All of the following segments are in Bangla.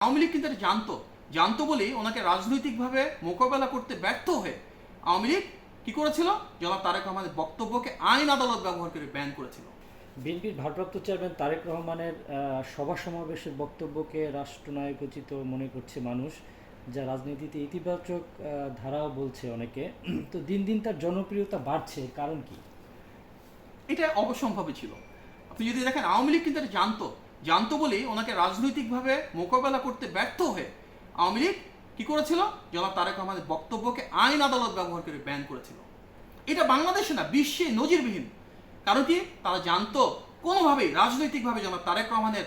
আওয়ামী লীগ কিন্তু এটা জানতো জানতো বলেই ওনাকে রাজনৈতিকভাবে মোকাবেলা করতে ব্যর্থ হয়ে আওয়ামী লীগ কি করেছিল, জনাব তারেক রহমানের বক্তব্যকে আইন আদালত ব্যবহার করে ব্যান করেছিল। বিএনপির ভারপ্রাপ্ত চেয়ারম্যান তারেক রহমানের সভা সমাবেশের বক্তব্যকে রাষ্ট্রনায়কোচিত মনে করছে মানুষ, যা রাজনীতিতে ইতিবাচক ধারাও বলছে অনেকে। তো দিন দিন তার জনপ্রিয়তা বাড়ছে, কারণ কি? এটা অবসম্ভাবী ছিল। আপনি যদি দেখেন আওয়ামী লীগ কিন্তু এটা জানতো জানতো বলেই ওনাকে রাজনৈতিকভাবে মোকাবেলা করতে ব্যর্থ হয়ে আওয়ামী লীগ কি করেছিল, জনাব তারেক রহমানের বক্তব্যকে আইন আদালত ব্যবহার করে ব্যান করেছিল। এটা বাংলাদেশে না, বিশ্বে নজিরবিহীন। কারণ কি, তারা জানতো কোনোভাবেই রাজনৈতিকভাবে জনাব তারেক রহমানের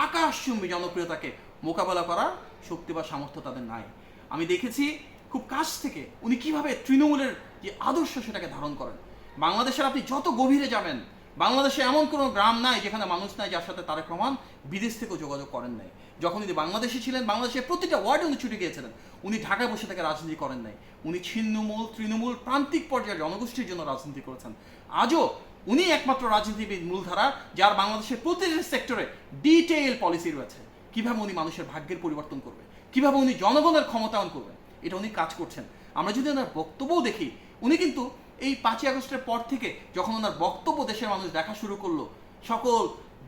আকাশচুম্বী জনপ্রিয়তাকে মোকাবেলা করার শক্তি বা সামর্থ্য তাদের নাই। আমি দেখেছি খুব কাছ থেকে উনি কিভাবে তৃণমূলের যে আদর্শ সেটাকে ধারণ করেন। বাংলাদেশের আপনি যত গভীরে যাবেন, বাংলাদেশে এমন কোনো গ্রাম নাই যেখানে মানুষ নাই যার সাথে তারেক রহমান বিদেশ থেকেও যোগাযোগ করেন নাই। যখন উনি বাংলাদেশে ছিলেন, বাংলাদেশের প্রতিটা ওয়ার্ডে উনি ছুটে গিয়েছিলেন। উনি ঢাকায় বসে থেকে রাজনীতি করেন নাই। উনি ছিন্নমূল তৃণমূল প্রান্তিক পর্যায়ের জনগোষ্ঠীর জন্য রাজনীতি করেছেন। আজও উনি একমাত্র রাজনীতিবিদ মূলধারা যার বাংলাদেশের প্রতিটি সেক্টরে ডিটেইল পলিসি রয়েছে। কিভাবে উনি মানুষের ভাগ্যের পরিবর্তন করবে, কিভাবে উনি জনগণের ক্ষমতায়ন করবেন, এটা উনি কাজ করছেন। আমরা যদি ওনার বক্তব্যও দেখি, উনি কিন্তু এই 5ই আগস্টের পর থেকে যখন ওনার বক্তব্য দেশের মানুষ দেখা শুরু করলো, সকল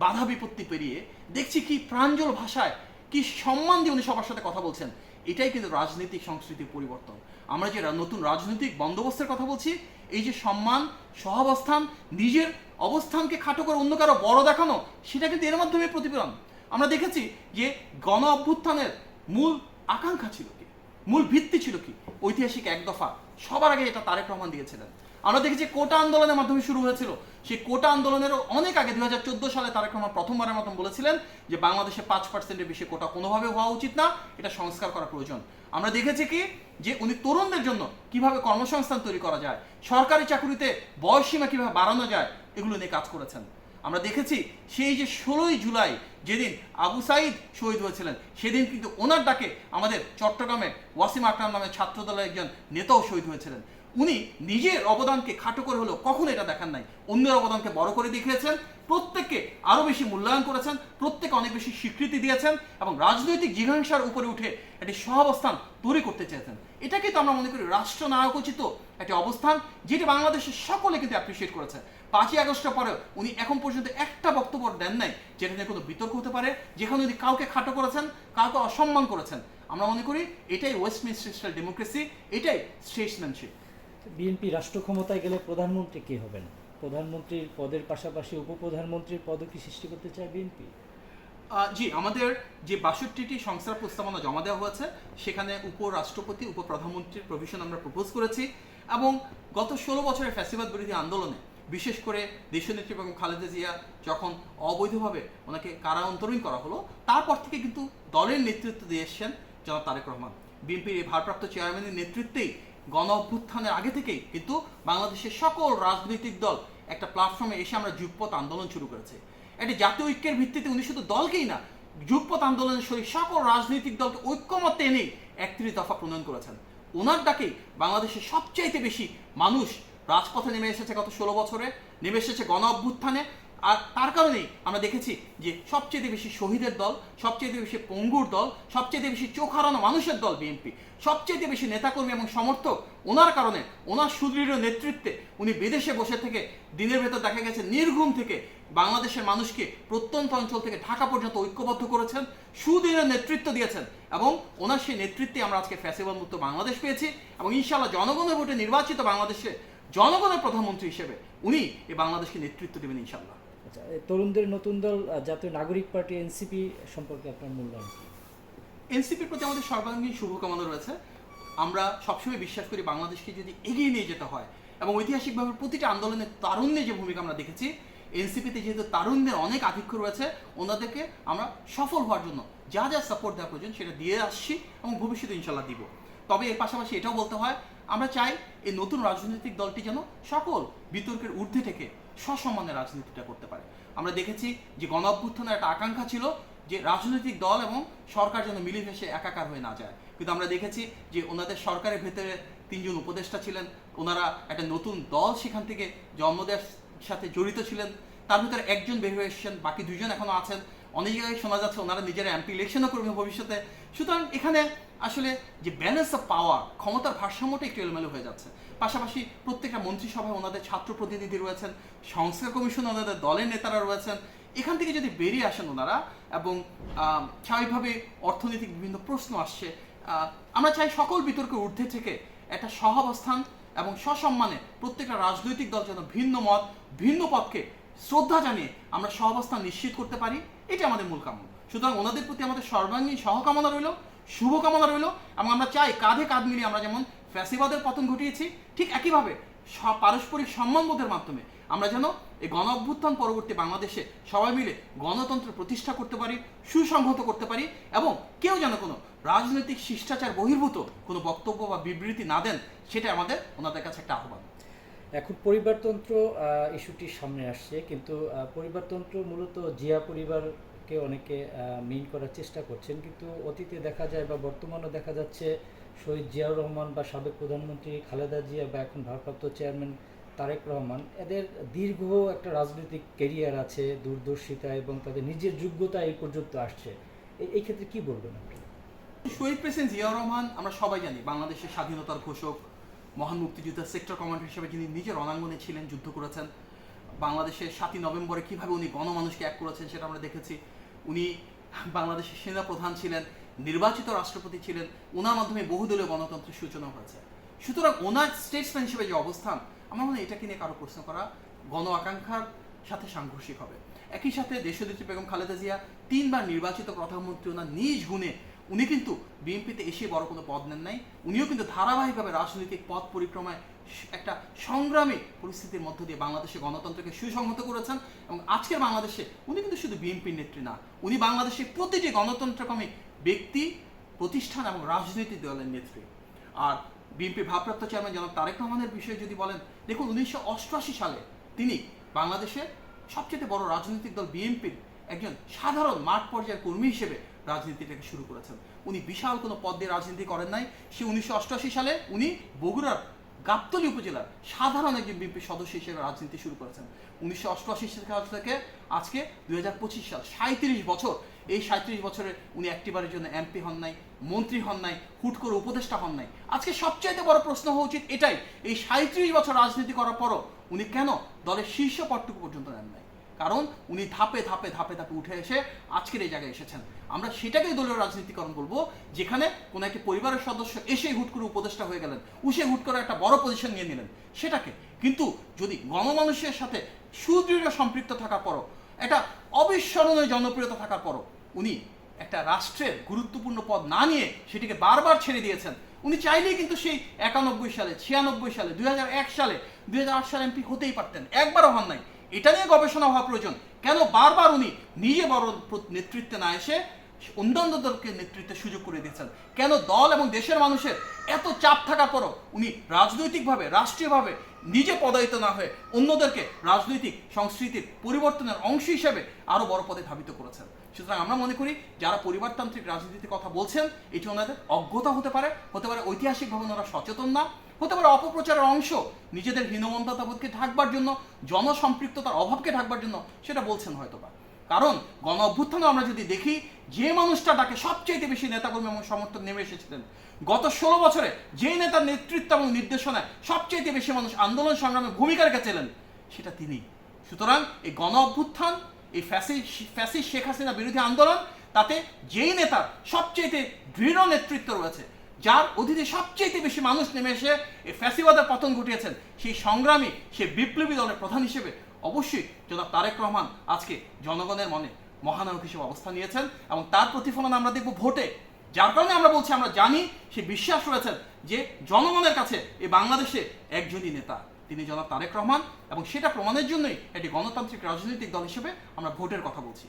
বাধা বিপত্তি পেরিয়ে দেখছি কি প্রাঞ্জল ভাষায়, কি সম্মান দিয়ে উনি সবার সাথে কথা বলছেন। এটাই কিন্তু রাজনৈতিক সংস্কৃতির পরিবর্তন। আমরা যে নতুন রাজনৈতিক বন্দোবস্তের কথা বলছি, এই যে সম্মান, সহাবস্থান, নিজের অবস্থানকে খাটো করে অন্য কারো বড় দেখানো, সেটা কিন্তু এর মাধ্যমে প্রতিফলন। আমরা দেখেছি যে গণ অভ্যুত্থানের মূল আকাঙ্ক্ষা ছিল কি, মূল ভিত্তি ছিল কি, ঐতিহাসিক এক দফা সবার আগে এটা তারেক রহমান দিয়েছিলেন। আমরা দেখেছি কোটা আন্দোলনের মাধ্যমে শুরু হয়েছিল। সেই কোটা আন্দোলনেরও অনেক আগে 2014 সালে তারেক রহমান প্রথমবারের মতন বলেছিলেন যে বাংলাদেশে 5%-এর বেশি কোটা কোনোভাবে হওয়া উচিত না, এটা সংস্কার করা প্রয়োজন। আমরা দেখেছি কি যে উনি তরুণদের জন্য কিভাবে কর্মসংস্থান তৈরি করা যায়, সরকারি চাকরিতে বয়সসীমা কিভাবে বাড়ানো যায়, এগুলো নিয়ে কাজ করেছেন। আমরা দেখেছি সেই যে 16ই জুলাই যেদিন আবু সাইদ শহীদ হয়েছিলেন, সেদিন কিন্তু ওনার ডাকে আমাদের চট্টগ্রামে ওয়াসিম আকরাম নামে ছাত্রদলের একজন নেতাও শহীদ হয়েছিলেন। উনি নিজের অবদানকে খাটো করে হলেও কখনো এটা দেখান নাই, অন্যের অবদানকে বড় করে দেখিয়েছেন। প্রত্যেককে আরো বেশি মূল্যায়ন করেছেন, প্রত্যেকে অনেক বেশি স্বীকৃতি দিয়েছেন এবং রাজনৈতিক জিঘাংসার উপরে উঠে একটি সহাবস্থান তৈরি করতে চেয়েছেন। এটাকে তো আমরা মনে করি রাষ্ট্রনায়কোচিত একটি অবস্থান, যেটি বাংলাদেশের সকলে কিন্তু অ্যাপ্রিসিয়েট করেছে। 5ই আগস্টের পরেও উনি এখন পর্যন্ত একটা বক্তব্য দেন নাই যেটা নিয়ে কোনো বিতর্ক হতে পারে, যেখানে উনি কাউকে খাটো করেছেন, কাউকে অসম্মান করেছেন। আমরা মনে করি এটাই ওয়েস্টমিনস্টার ডেমোক্রেসি, এটাই স্টেটসম্যানশিপ। বিএনপি রাষ্ট্র ক্ষমতায় গেলে প্রধানমন্ত্রী কে হবেন? প্রধানমন্ত্রীর পদের পাশাপাশি উপপ্রধানমন্ত্রীর পদও কি সৃষ্টি করতে চায় বিএনপি? জি, আমাদের যে 62টি সংস্কার প্রস্তাবনা জমা দেওয়া হয়েছে, সেখানে উপরাষ্ট্রপতি, উপপ্রধানমন্ত্রীর প্রভিশন আমরা প্রপোজ করেছি। এবং গত 16 বছরের ফ্যাসিবাদ বিরোধী আন্দোলনে বিশেষ করে দেশনেত্রী বেগম খালেদা জিয়া যখন অবৈধভাবে ওনাকে কারান্তরীণ করা হলো, তারপর থেকে কিন্তু দলের নেতৃত্ব দিয়ে এসছেন জনাব তারেক রহমান। বিএনপির এই ভারপ্রাপ্ত চেয়ারম্যানের নেতৃত্বেই গণ অভ্যুত্থানের আগে থেকেই কিন্তু বাংলাদেশের সকল রাজনৈতিক দল একটা প্ল্যাটফর্মে এসে আমরা যুগপৎ আন্দোলন শুরু করেছে। একটি জাতীয় ঐক্যের ভিত্তিতে উনি শুধু দলকেই না, যুগপৎ আন্দোলনের শরীর সকল রাজনৈতিক দলকে ঐক্যমত্যে এনেই 31 দফা প্রণয়ন করেছেন। ওনার ডাকেই বাংলাদেশের সবচাইতে বেশি মানুষ রাজপথে নেমে এসেছে গত 16 বছরে, নেমে এসেছে গণ অভ্যুত্থানে। আর তার কারণেই আমরা দেখেছি যে সবচেয়ে বেশি শহীদের দল, সবচেয়ে বেশি পঙ্গুর দল, সবচেয়ে বেশি চোখ হারানো মানুষের দল বিএনপি, সবচেয়ে বেশি নেতাকর্মী এবং সমর্থক ওনার কারণে, ওনার সুদৃঢ় নেতৃত্বে উনি বিদেশে বসে থেকে দিনের ভেতর দেখা গেছে নির্ঘুম থেকে বাংলাদেশের মানুষকে প্রত্যন্ত অঞ্চল থেকে ঢাকা পর্যন্ত ঐক্যবদ্ধ করেছেন, সুদৃঢ় নেতৃত্ব দিয়েছেন। এবং ওনার সেই নেতৃত্বে আমরা আজকে ফ্যাসিবাদ মুক্ত বাংলাদেশ পেয়েছি এবং ইনশাআল্লাহ জনগণের ভোটে নির্বাচিত বাংলাদেশে জনগণের প্রধানমন্ত্রী হিসেবে উনি এই বাংলাদেশকে নেতৃত্ব দেবেন ইনশাআল্লাহ। আচ্ছা, তরুণদের নতুন দল জাতীয় নাগরিক পার্টি এনসিপি সম্পর্কে আপনার মূল্যায়ন কি? এনসিপির প্রতি আমাদের সর্বাঙ্গীন শুভকামনা রয়েছে। আমরা সবসময় বিশ্বাস করি বাংলাদেশকে যদি এগিয়ে নিয়ে যেতে হয়, এবং ঐতিহাসিকভাবে প্রতিটা আন্দোলনের তারুণ্যের যে ভূমিকা আমরা দেখেছি, এনসিপিতে যেহেতু তারুণ্যের অনেক আধিক্য রয়েছে, ওনাদেরকে আমরা সফল হওয়ার জন্য যা যা সাপোর্ট দেওয়া প্রয়োজন সেটা দিয়ে আসছি এবং ভবিষ্যতে ইনশাল্লাহ দিব। তবে এর পাশাপাশি এটাও বলতে হয়, আমরা চাই এই নতুন রাজনৈতিক দলটি যেন সকল বিতর্কের ঊর্ধ্বে থেকে সসম্মানে রাজনীতিটা করতে পারে। আমরা দেখেছি যে গণ অভ্যুত্থানের একটা আকাঙ্ক্ষা ছিল যে রাজনৈতিক দল এবং সরকার যেন মিলেমিশে একাকার হয়ে না যায়, কিন্তু আমরা দেখেছি যে ওনাদের সরকারের ভেতরে 3জন উপদেষ্টা ছিলেন, ওনারা একটা নতুন দল সেখান থেকে জন্ম দেওয়ার সাথে জড়িত ছিলেন। তার ভিতরে একজন বের হয়ে এসেছেন, বাকি 2জন এখনো আছেন। অনেক জায়গায় শোনা যাচ্ছে ওনারা নিজেরা এমপি ইলেকশনও করবেন ভবিষ্যতে। সুতরাং এখানে আসলে যে ব্যালেন্স অফ পাওয়ার, ক্ষমতার ভারসাম্যটা একটু এলোমেলো হয়ে যাচ্ছে। পাশাপাশি প্রত্যেকটা মন্ত্রিসভায় ওনাদের ছাত্র প্রতিনিধি রয়েছেন, সংস্কার কমিশনে ওনাদের দলের নেতারা রয়েছেন। এখান থেকে যদি বেরিয়ে আসেন ওনারা, এবং স্বাভাবিকভাবে অর্থনৈতিক বিভিন্ন প্রশ্ন আসছে, আমরা চাই সকল বিতর্কে ঊর্ধ্বে থেকে একটা সহাবস্থান এবং সসম্মানে প্রত্যেকটা রাজনৈতিক দল যেন ভিন্ন মত, ভিন্ন পক্ষে শ্রদ্ধা জানিয়ে আমরা সহাবস্থান নিশ্চিত করতে পারি, এটা আমাদের মূল কাম্য। সুতরাং ওনাদের প্রতি আমাদের সর্বাঙ্গীন সহকামনা রইল, শুভকামনা রইল, এবং আমরা চাই কাঁধে কাঁধ মিলিয়ে আমরা যেমন ফ্যাসিবাদের পতন ঘটিয়েছি, ঠিক একইভাবে পারস্পরিক সম্মানবোধের মাধ্যমে আমরা যেন এই গণ অভ্যুত্থান পরবর্তী বাংলাদেশে সবাই মিলে গণতন্ত্র প্রতিষ্ঠা করতে পারি, সুসংহত করতে পারি, এবং কেউ যেন কোনো রাজনৈতিক শিষ্টাচার বহির্ভূত কোনো বক্তব্য বা বিবৃতি না দেন, সেটা আমাদের ওনাদের কাছে একটা আহ্বান। এখন পরিবারতন্ত্র ইস্যুটি সামনে আসছে, কিন্তু পরিবারতন্ত্র মূলত জিয়া পরিবারকে অনেকে মেইন করার চেষ্টা করছেন, কিন্তু অতীতে দেখা যায় বা বর্তমানেও দেখা যাচ্ছে শহীদ জিয়াউর রহমান বা সাবেক প্রধানমন্ত্রী খালেদা জিয়া বা এখন ভারপ্রাপ্ত চেয়ারম্যান তারেক রহমান, এদের দীর্ঘ একটা রাজনৈতিক ক্যারিয়ার আছে, দূরদর্শিতা এবং তাদের নিজের যোগ্যতা এই পর্যন্ত আসছে। এই ক্ষেত্রে কি বলবেন আপনি? শহীদ প্রেসিডেন্ট জিয়াউর রহমান আমরা সবাই জানি বাংলাদেশের স্বাধীনতার ঘোষক, মহান মুক্তিযোদ্ধা, সেক্টর কমান্ডার হিসেবে যিনি নিজের রণাঙ্গনে ছিলেন, যুদ্ধ করেছেন। বাংলাদেশের 7ই নভেম্বরে কীভাবে উনি গণমানুষকে এক করেছেন সেটা আমরা দেখেছি। উনি বাংলাদেশের সেনা প্রধান ছিলেন, নির্বাচিত রাষ্ট্রপতি ছিলেন, ওনার মাধ্যমে বহুদলীয় গণতন্ত্রের সূচনা হয়েছে। সুতরাং ওনার স্টেটসম্যান হিসেবে যে অবস্থান, আমার মনে হয় এটাকে নিয়ে কারো প্রশ্ন করা গণ আকাঙ্ক্ষার সাথে সাংঘর্ষিক হবে। একই সাথে দেশনেত্রী বেগম খালেদা জিয়া 3বার নির্বাচিত প্রধানমন্ত্রী, ওনার নিজ গুণে উনি কিন্তু বিএনপিতে এসে বড় কোনো পদ নেন নাই। উনিও কিন্তু ধারাবাহিকভাবে রাজনৈতিক পথ পরিক্রমায় একটা সংগ্রামী পরিস্থিতির মধ্য দিয়ে বাংলাদেশে গণতন্ত্রকে সুসংহত করেছেন, এবং আজকের বাংলাদেশে উনি কিন্তু শুধু বিএনপির নেত্রী না, উনি বাংলাদেশের প্রতিটি গণতন্ত্রকামী ব্যক্তি, প্রতিষ্ঠান এবং রাজনৈতিক দলের নেত্রী। আর বিএনপি ভারপ্রাপ্ত চেয়ারম্যান জনাব তারেক রহমানের বিষয়ে যদি বলেন, দেখুন 1988 সালে তিনি বাংলাদেশের সবচেয়ে বড় রাজনৈতিক দল বিএনপির একজন সাধারণ মাঠ পর্যায়ের কর্মী হিসেবে রাজনীতিটাকে শুরু করেছেন। উনি বিশাল কোনো পদ দিয়ে রাজনীতি করেন নাই। সে 1988 সালে উনি বগুড়ার গাবতলী উপজেলার সাধারণ একজন বিএনপি সদস্য হিসেবে রাজনীতি শুরু করেছেন। 1988 সাল থেকে আজকে 2025 সাল, 37 বছর। এই 37 বছরে উনি একটিবারের জন্য এমপি হন নাই, মন্ত্রী হন নাই, হুট করে উপদেষ্টা হন নাই। আজকে সবচাইতে বড় প্রশ্ন হওয়া উচিত এটাই, এই 37 বছর রাজনীতি করার পরও উনি কেন দলের শীর্ষ পদটুকু পর্যন্ত নেন নাই? কারণ উনি ধাপে ধাপে ধাপে ধাপে উঠে এসে আজকের এই জায়গায় এসেছেন। আমরা সেটাকেই দলীয় রাজনীতিকরণ বলবো, যেখানে কোনো একটি পরিবারের সদস্য এসে হুট করে উপদেষ্টা হয়ে গেলেন, উসে হুট করে একটা বড় পজিশন নিয়ে নিলেন সেটাকে। কিন্তু যদি গণমানুষের সাথে সুদৃঢ় সম্পৃক্ত থাকার পরও, একটা অবিস্মরণীয় জনপ্রিয়তা থাকার পরও উনি একটা রাষ্ট্রের গুরুত্বপূর্ণ পদ না নিয়ে সেটিকে বারবার ছেড়ে দিয়েছেন। উনি চাইলেই কিন্তু সেই 91 সালে, 96 সালে, 2001 সালে, 2008 সালে এমপি হতেই পারতেন, একবারও হন নাই। এটা নিয়ে গবেষণা হওয়া প্রয়োজন, কেন বারবার উনি নিজে বড় নেতৃত্বে না এসে অন্যান্য দলকে নেতৃত্বের সুযোগ করে দিয়েছেন? কেন দল এবং দেশের মানুষের এত চাপ থাকার পরও উনি রাজনৈতিকভাবে, রাষ্ট্রীয়ভাবে নিজে পদায়িত না হয়ে অন্যদেরকে রাজনৈতিক সংস্কৃতির পরিবর্তনের অংশ হিসেবে আরও বড় পদে ধাবিত করেছেন? সুতরাং আমরা মনে করি যারা পরিবারতান্ত্রিক রাজনীতির কথা বলছেন, এটি ওনাদের অজ্ঞতা হতে পারে, ঐতিহাসিকভাবে ওনারা সচেতন না, হতে পারে অপপ্রচারের অংশ, নিজেদের হীনমন্যতাবোধকে ঢাকবার জন্য, জনসম্পৃক্ততার অভাবকে ঢাকবার জন্য সেটা বলছেন হয়তোবা। কারণ গণ অভ্যুত্থানে আমরা যদি দেখি, যে মানুষটা তাকে সবচেয়ে বেশি নেতাকর্মী এবং সমর্থক নেমে এসেছিলেন, গত 16 বছরে যে নেতার নেতৃত্ব এবং নির্দেশনায় সবচেয়ে বেশি মানুষ আন্দোলন সংগ্রামে ভূমিকা রেখেছিলেন, সেটা তিনি। সুতরাং এই গণ অভ্যুত্থান, এই ফ্যাসিস্ট শেখ হাসিনা বিরোধী আন্দোলন, তাতে যেই নেতার সবচেয়ে দৃঢ় নেতৃত্ব রয়েছে, যার অধীনে সবচেয়ে বেশি মানুষ নেমে এসে এই ফ্যাসিবাদের পতন ঘটিয়েছেন, সেই সংগ্রামী, সেই বিপ্লবী দলের প্রধান হিসেবে অবশ্যই জনাব তারেক রহমান আজকে জনগণের মনে মহানায়ক হিসেবে অবস্থান নিয়েছেন, এবং তার প্রতিফলন আমরা দেখব ভোটে। যার কারণে আমরা বলছি, আমরা জানি সে বিশ্বাস রয়েছেন যে জনগণের কাছে এই বাংলাদেশে একজনই নেতা, তিনি জনাব তারেক রহমান, এবং সেটা প্রমাণের জন্যই একটি গণতান্ত্রিক রাজনৈতিক দল হিসেবে আমরা ভোটের কথা বলছি।